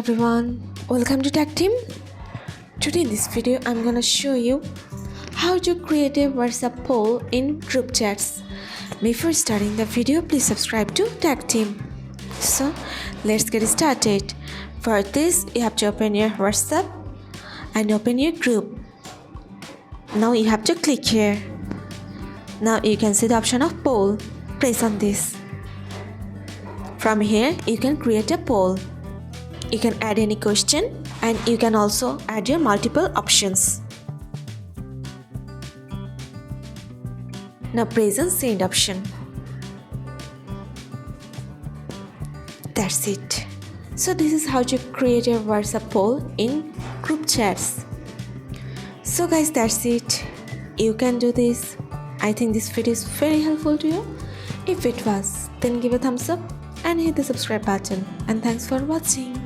everyone, welcome to Tactim. Today in this video I'm gonna show you how to create a WhatsApp poll in group chats. Before starting the video, please subscribe to Tactim. So let's get started. For this, you have to open your WhatsApp and open your group. Now you have to click here. Now you can see the option of poll. Press on this. From here you can create a poll. You can add any question and you can also add your multiple options. Now press on send option. That's it. So this is how to create a WhatsApp poll in group chats. So guys, that's it. You can do this. I think this video is very helpful to you. If it was, then give a thumbs up and hit the subscribe button. And thanks for watching.